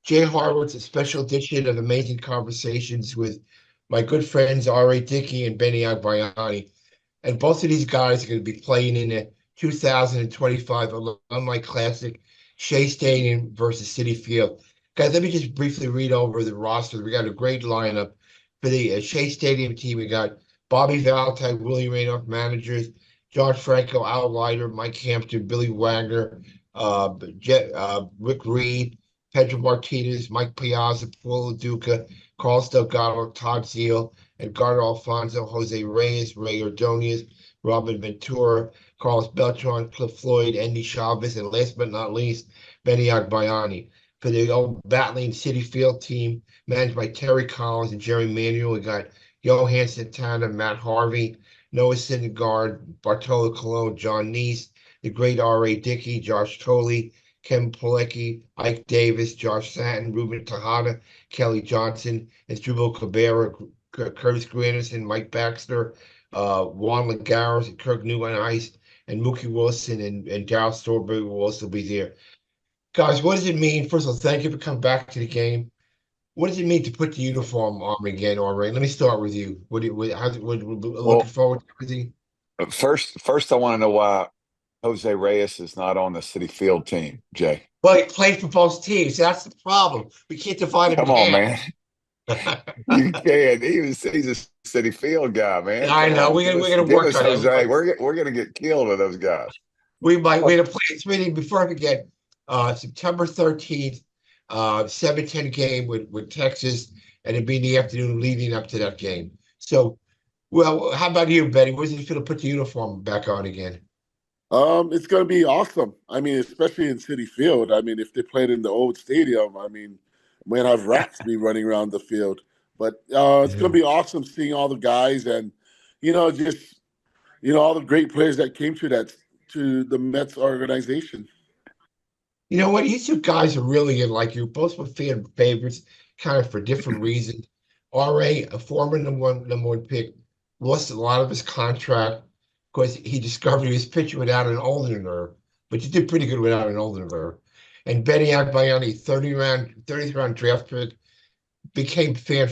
Jay Harwood's a special edition of Amazing Conversations with my good friends R.A. Dickey and Benny Agbayani. And both of these guys are going to be playing in the 2025 Alumni Classic, Shea Stadium versus Citi Field. Guys, let me just briefly read over the roster. We got a great lineup for the Shea Stadium team. We got Bobby Valentine, Willie Randolph, managers, John Franco, Al Leiter, Mike Hampton, Billy Wagner, Rick Reed, Pedro Martinez, Mike Piazza, Paul Duca, Carlos Delgado, Todd Zeal, Edgardo Alfonso, Jose Reyes, Ray Ordonez, Robin Ventura, Carlos Beltran, Cliff Floyd, Andy Chavez, and last but not least, Benny Agbayani. For the old battling Citi Field team, managed by Terry Collins and Jerry Manuel, we got Johan Santana, Matt Harvey, Noah Syndergaard, Bartolo Colon, John Neese, the great R.A. Dickey, Josh Tolley, Ken Pilecki, Ike Davis, Josh Satin, Ruben Tejada, Kelly Johnson, Estrubel Cabrera, Curtis Granderson, Mike Baxter, Juan Lagares, and Kirk New on ice, and Mookie Wilson and Darryl Strawberry will also be there. Guys, what does it mean? First of all, thank you for coming back to the game. What does it mean to put the uniform on again, all right? Let me start with you. Looking forward to everything? First, I want to know why Jose Reyes is not on the Citi Field team, Jay. Well, he played for both teams. That's the problem. We can't divide him Come in on, half. man. You can't. He's a Citi Field guy, man. I know. We're gonna Give work us on it. Jose. We're gonna get killed with those guys. We had a play meeting before I forget. September 13th, 7:10 game with Texas, and it'd be in the afternoon leading up to that game. So, well, how about you, Betty? What does it feel to put the uniform back on again? It's going to be awesome. I mean, especially in Citi Field. I mean, if they played in the old stadium, I mean, we'd have rats be running around the field. But it's going to be awesome seeing all the guys and, just, all the great players that came to the Mets organization. You know what? You two guys are really in, like, you're both fan favorites, kind of for different reasons. RA, a former number one pick, lost a lot of his contract because he discovered he was pitching without an older nerve, but you did pretty good without an older nerve. And Benny Agbayani, 30th round draft pick, became fan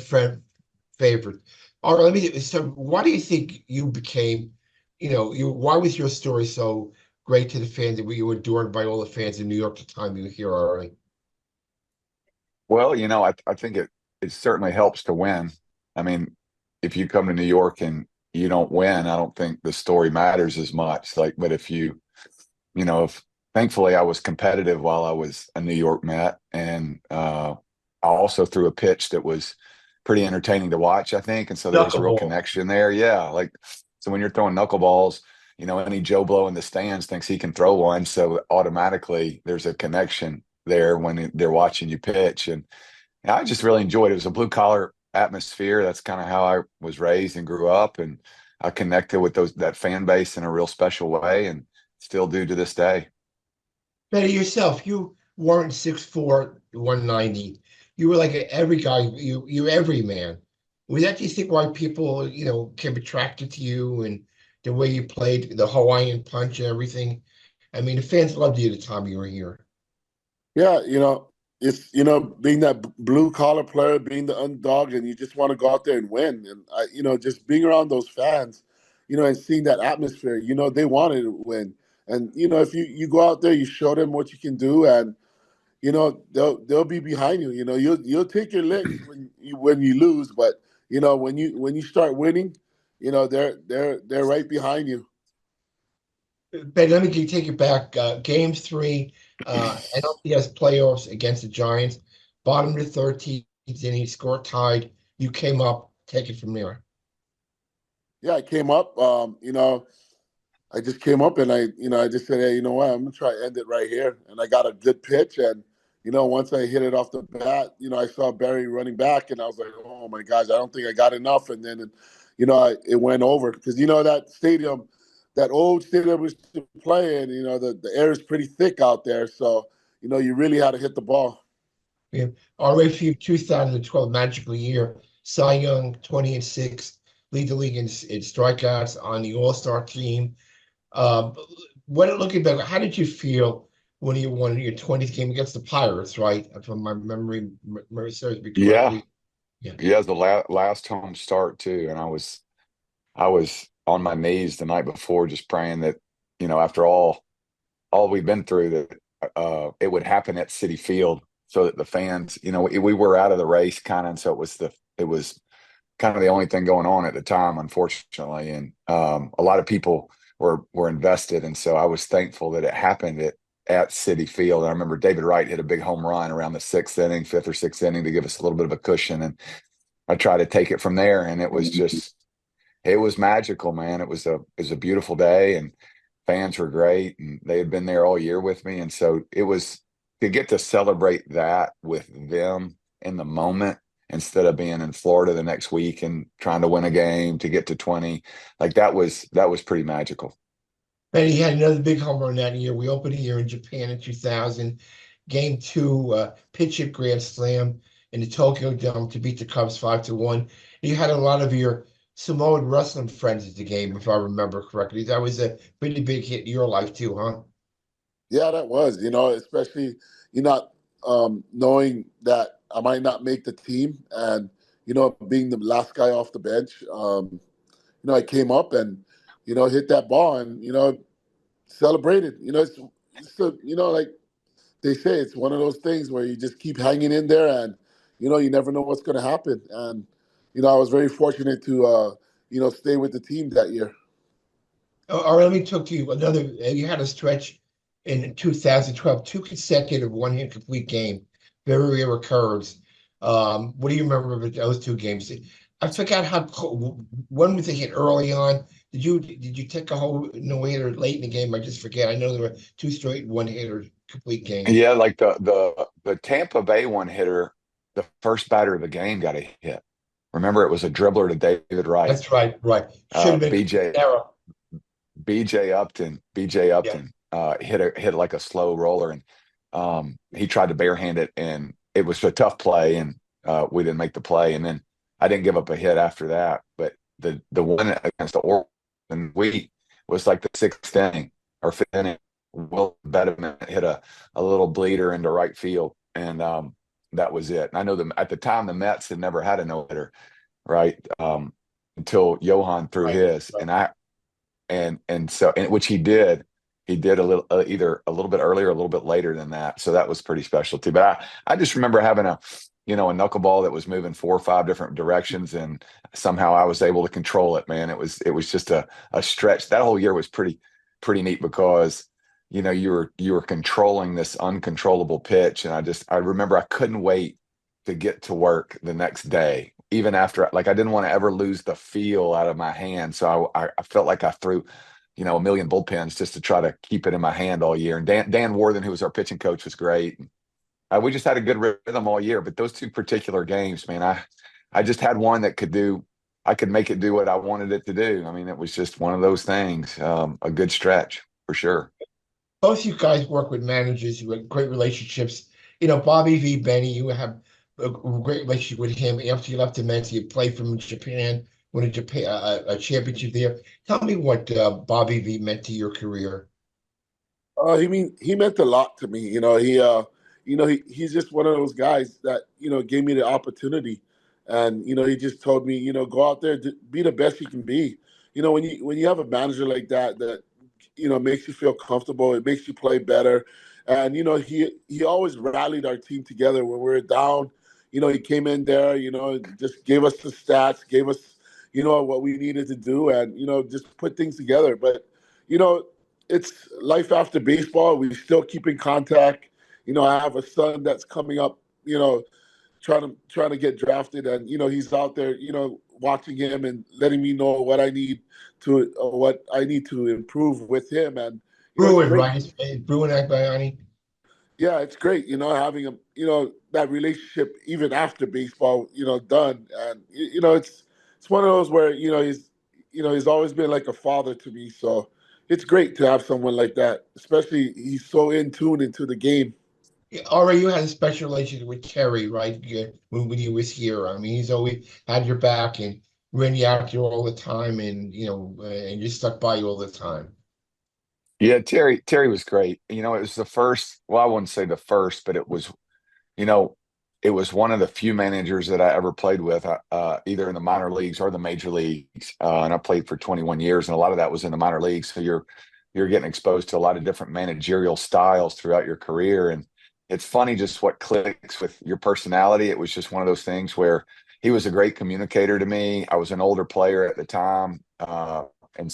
favorite. All right, so why do you think you became, why was your story so great to the fans that you were adored by all the fans in New York at the time you were here already? Well, I think it certainly helps to win. I mean, if you come to New York and you don't win, I don't think the story matters as much. But if thankfully I was competitive while I was a New York Met, and I also threw a pitch that was pretty entertaining to watch, I think. And so there was a real connection there. Yeah. So when you're throwing knuckleballs, any Joe Blow in the stands thinks he can throw one. So automatically there's a connection there when they're watching you pitch. And I just really enjoyed it. It was a blue collar atmosphere. That's kind of how I was raised and grew up. And I connected with that fan base in a real special way and still do to this day. Betty, yourself, you weren't 6'4", 190. You were like every guy, you're every man. Was that, do you think, why people, came attracted to you and the way you played, the Hawaiian punch and everything? I mean, the fans loved you the time you were here. Yeah, it's, being that blue collar player, being the underdog, and you just want to go out there and win. And just being around those fans, and seeing that atmosphere, they wanted to win. And if you go out there, you show them what you can do, and they'll be behind you. You'll take your licks when you lose, but when you start winning, they're right behind you. Ben, let me take it back. Game 3, NLCS playoffs against the Giants. Bottom of the 13th inning, score tied. You came up. Take it from there. Yeah, I came up. I just came up and I just said, hey, you know what? I'm gonna try to end it right here. And I got a good pitch, and once I hit it off the bat, I saw Barry running back, and I was like, oh my gosh, I don't think I got enough. And then, it went over because that stadium. That old stadium we used to play in, the air is pretty thick out there. So, you really had to hit the ball. Yeah. RFU 2012 magical year, Cy Young 20-6, lead the league in strikeouts on the All-Star team. Looking back, how did you feel when you won your 20th game against the Pirates, right? If my memory serves me Yeah, correctly. Yeah. yeah, the last home start too, and I was on my knees the night before, just praying that, after all we've been through, that it would happen at Citi Field, so that the fans, we were out of the race kind of, and so it was kind of the only thing going on at the time, unfortunately, and a lot of people were invested, and so I was thankful that it happened at Citi Field. And I remember David Wright hit a big home run around the fifth or sixth inning, to give us a little bit of a cushion, and I tried to take it from there, and it was magical, man. It was a beautiful day, and fans were great, and they had been there all year with me, and so it was to get to celebrate that with them in the moment, instead of being in Florida the next week and trying to win a game to get to 20. Like, that was pretty magical. And he had another big home run that year. We opened a year in Japan in 2000. Game two, pitch hit grand slam in the Tokyo Dome to beat the Cubs 5-1. You had a lot of your Samoan wrestling friends at the game, if I remember correctly. That was a pretty big hit in your life too, huh? Yeah, that was, especially knowing that I might not make the team, and being the last guy off the bench. I came up and hit that ball and celebrated. Like they say, it's one of those things where you just keep hanging in there, and you never know what's going to happen. And I was very fortunate to stay with the team that year. Or let me talk to you another. You had a stretch in 2012, two consecutive one-hit complete game, very rare occurs. What do you remember of those two games? I forgot when was the hit early on. Did you take a whole no-hitter late in the game? I just forget. I know there were two straight one-hitter complete games. Yeah, like the Tampa Bay one hitter, the first batter of the game got a hit. Remember, it was a dribbler to David Wright. That's right. Right. Should have been BJ error. BJ Yeah. Upton hit like a slow roller, and he tried to barehand it, and it was a tough play, and we didn't make the play. And then I didn't give up a hit after that. But the one against the Orioles was like the sixth inning or fifth inning. Will Betterman hit a little bleeder into right field, and that was it. And I know at the time the Mets had never had a no hitter, right? Until Johan threw Right. his, Right. and so which he did. He did a little either a little bit earlier, or a little bit later than that. So that was pretty special too. But I just remember having a knuckleball that was moving 4 or 5 different directions, and somehow I was able to control it. Man, it was just a stretch. That whole year was pretty neat, because you were controlling this uncontrollable pitch, and I remember I couldn't wait to get to work the next day, even after, like, I didn't want to ever lose the feel out of my hand. So I felt like I threw a million bullpens just to try to keep it in my hand all year. And Dan Warden, who was our pitching coach, was great. We just had a good rhythm all year. But those two particular games, man, I just had one that I could make it do what I wanted it to do. I mean, it was just one of those things, a good stretch for sure. Both you guys work with managers who have great relationships. Bobby V. Benny, you have a great relationship with him. After you left the Mets, you played from Japan, won a championship there. Tell me what Bobby V meant to your career. He meant a lot to me. He's just one of those guys that gave me the opportunity, and he just told me, go out there, be the best you can be. When you have a manager like that makes you feel comfortable, it makes you play better, and he always rallied our team together when we were down. He came in there, just gave us the stats, gave us what we needed to do, and just put things together. But you know it's life after baseball. We still keep in contact. I have a son that's coming up, trying to get drafted, and he's out there, watching him and letting me know what I need to improve with him. And it's Bruin, great. right? Bruin Agbayani. Yeah, it's great, having him, that relationship even after baseball, done. And it's one of those where he's always been like a father to me. So it's great to have someone like that, especially he's so in tune into the game. Already, you had a special relationship with Terry, right? When he was here, I mean, he's always had your back and ran you out there all the time, and and just stuck by you all the time. Yeah, Terry was great. You know, it was the first, well, I wouldn't say the first, but you know, it was one of the few managers that I ever played with, either in the minor leagues or the major leagues. And I played for 21 years, and a lot of that was in the minor leagues. So you're getting exposed to a lot of different managerial styles throughout your career. And it's funny just what clicks with your personality. It was just one of those things where he was a great communicator to me. I was an older player at the time. And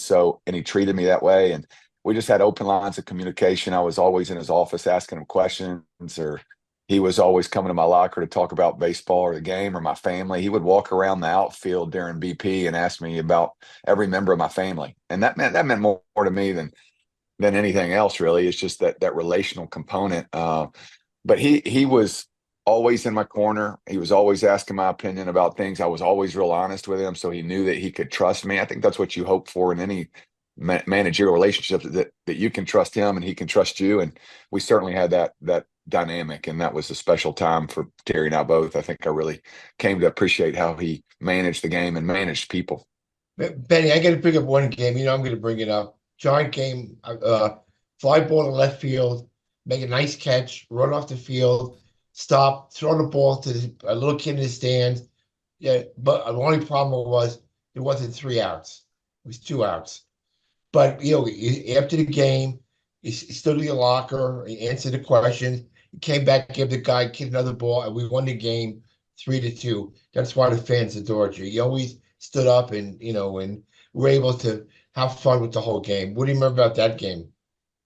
he treated me that way. And we just had open lines of communication. I was always in his office asking him questions, or he was always coming to my locker to talk about baseball or the game or my family. He would walk around the outfield during BP and ask me about every member of my family. And that meant more to me than anything else, really. It's just that relational component. But he was always in my corner. He was always asking my opinion about things. I was always real honest with him, so he knew that he could trust me. I think that's what you hope for in any managerial relationship, that you can trust him and he can trust you. And we certainly had that dynamic, and that was a special time for Terry and I both. I think I really came to appreciate how he managed the game and managed people. Benny, I got to bring up one game. You know, I'm going to bring it up. Giant game, fly ball to left field, make a nice catch, run off the field, stop, throw the ball to a little kid in the stands. Yeah, but the only problem was it wasn't 3 outs. It was 2 outs. But, you know, after the game, he stood in the locker, he answered the questions, he came back, gave the guy kid another ball, and we won the game 3-2. That's why the fans adored you. You always stood up and, you know, and were able to have fun with the whole game. What do you remember about that game?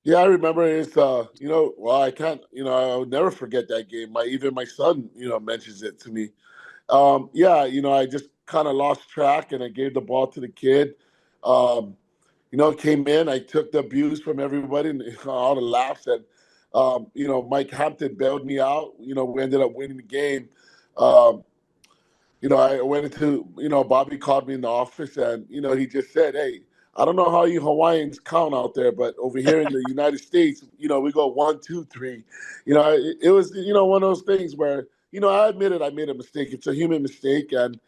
Yeah, I remember it's well, I can't, I would never forget that game. Even my son, mentions it to me. Yeah, I just kind of lost track and I gave the ball to the kid. Um, came in, I took the abuse from everybody and all the laughs, and Mike Hampton bailed me out. We ended up winning the game. Um, I went into, Bobby called me in the office, and, he just said, "Hey, I don't know how you Hawaiians count out there, but over here in the United States, we go 1, 2, 3." It was, one of those things where, I admitted I made a mistake. It's a human mistake. And,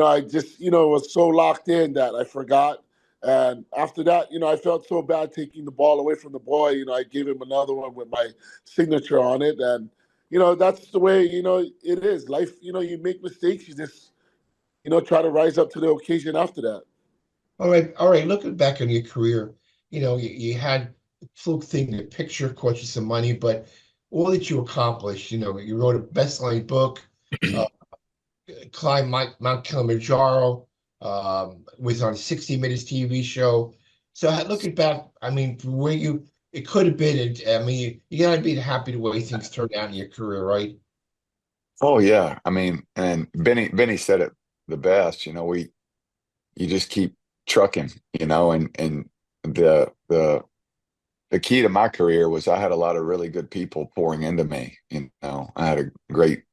I just, was so locked in that I forgot. And after that, I felt so bad taking the ball away from the boy. I gave him another one with my signature on it. And, that's the way, it is. Life, you make mistakes, you just, try to rise up to the occasion after that. All right. Looking back on your career, you know, you had the fluke thing, the picture cost you some money, but all that you accomplished, you know, you wrote a best-selling book, uh, climbed Mount Kilimanjaro, was on 60 Minutes TV show. So looking back, I mean, from where it could have been, I mean, you gotta be happy the way things turned out in your career, right? Oh yeah, I mean, and Benny said it the best. You just keep trucking, and the the key to my career was I had a lot of really good people pouring into me. I had a great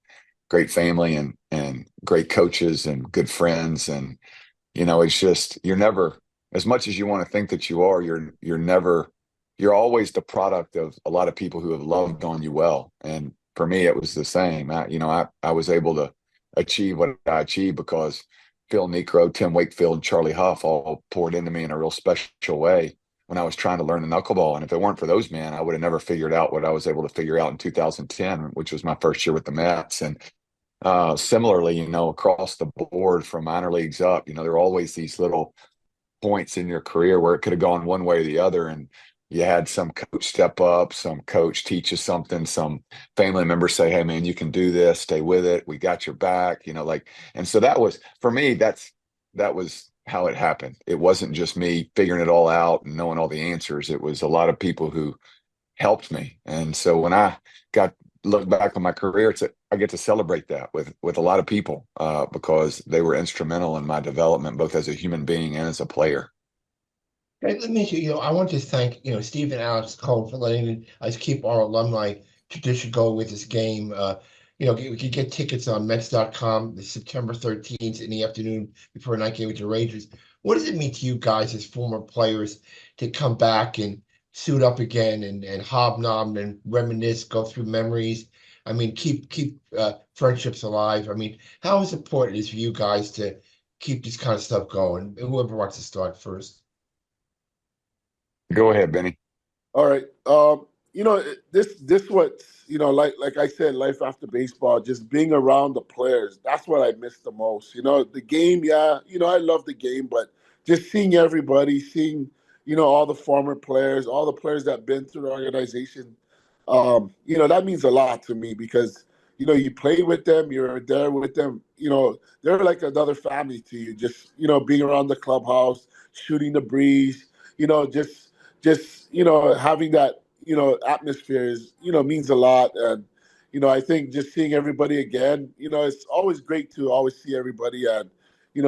family and great coaches and good friends. And it's just, you're never, as much as you want to think that you are, you're never, you're always the product of a lot of people who have loved on you well. And for me, it was the same. I was able to achieve what I achieved because Phil Necro, Tim Wakefield, and Charlie Huff all poured into me in a real special way when I was trying to learn the knuckleball. And if it weren't for those men, I would have never figured out what I was able to figure out in 2010, which was my first year with the Mets. And similarly, across the board from minor leagues up, there are always these little points in your career where it could have gone one way or the other. And you had some coach step up, some coach teach you something, some family members say, "Hey man, you can do this, stay with it. We got your back," and so that was, for me, that was how it happened. It wasn't just me figuring it all out and knowing all the answers. It was a lot of people who helped me. And so when I got look back on my career, I get to celebrate that with a lot of people because they were instrumental in my development, both as a human being and as a player. Hey, let me, I want to thank, Steve and Alex Cole for letting us keep our alumni tradition going with this game. We can get tickets on Mets.com September 13th in the afternoon before a night game with the Rangers. What does it mean to you guys as former players to come back and suit up again and hobnob and reminisce, go through memories? I mean, keep friendships alive. I mean, how is important it is for you guys to keep this kind of stuff going? Whoever wants to start first. Go ahead, Benny. All right. This what like I said, life after baseball, just being around the players. That's what I miss the most. The game. Yeah, I love the game, but just seeing everybody, seeing all the former players, all the players that been through the organization. That means a lot to me because you play with them, you're there with them. They're like another family to you. Just being around the clubhouse, shooting the breeze. Just having that atmosphere is means a lot. And I think just seeing everybody again, it's always great to always see everybody and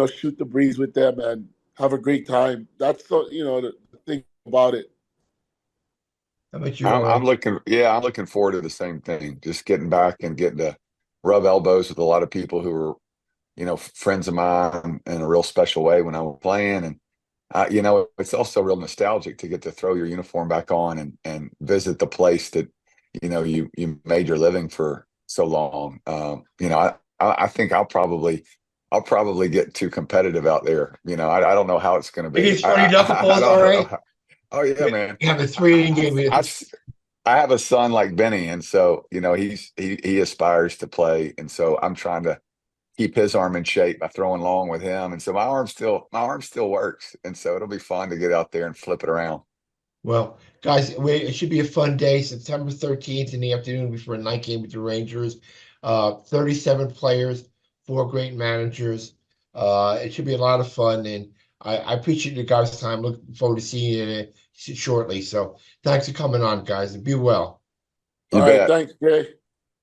shoot the breeze with them and have a great time. That's the thing about it. How about you, all I'm right? looking forward to the same thing. Just getting back and getting to rub elbows with a lot of people who were, friends of mine in a real special way when I was playing. And it's also real nostalgic to get to throw your uniform back on and visit the place that, you made your living for so long. I think I'll probably get too competitive out there. I don't know how it's going to It be. is funny, I knuckleballs, all don't know right. how. Oh yeah, man. You have a 3 inning game. I, I have a son like Benny, and so he aspires to play, and so I'm trying to keep his arm in shape by throwing long with him, and so my arm still works, and so it'll be fun to get out there and flip it around. Well, guys, it should be a fun day. September 13th in the afternoon before a night game with the Rangers. 37 players, 4 great managers. It should be a lot of fun, and I appreciate you guys' time. Looking forward to seeing you shortly. So thanks for coming on, guys, and be well. All You right, bet. thanks, Jay.